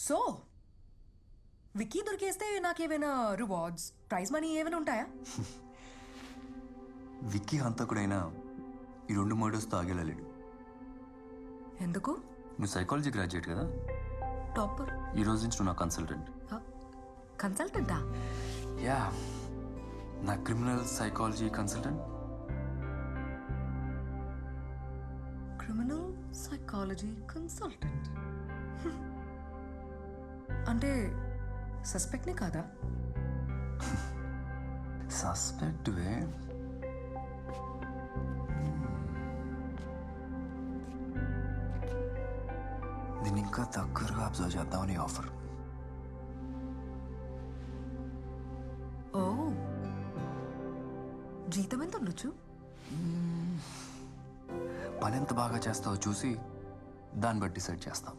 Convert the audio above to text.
So Vicky దొరికేస్తే నాకేమైనా rewards prize money ఏమైనా ఉంటాయా? విక్కీ హంతకుడైనా ఈ 2 మర్డర్స్తో ఆగేలేడు. ఎందుకు? నువ్వు సైకాలజీ గ్రాడ్యుయేట్ కదా, టాపర్. ఈ రోజు నుంచి నువ్వు నా కన్సల్టెంట్. కన్సల్టెంటా? యా, నా criminal psychology consultant. Criminal psychology consultant అంటే సస్పెక్ట్నే కాదా? సస్పెక్ట్ వే. దీన్ని ఇంకా దగ్గరగా అబ్జర్వ్ చేద్దామని ఆఫర్. ఓ, జీతం ఎంత ఉండొచ్చు? పని ఎంత బాగా చేస్తావో చూసి దాన్ని బట్టి డిసైడ్ చేస్తాం.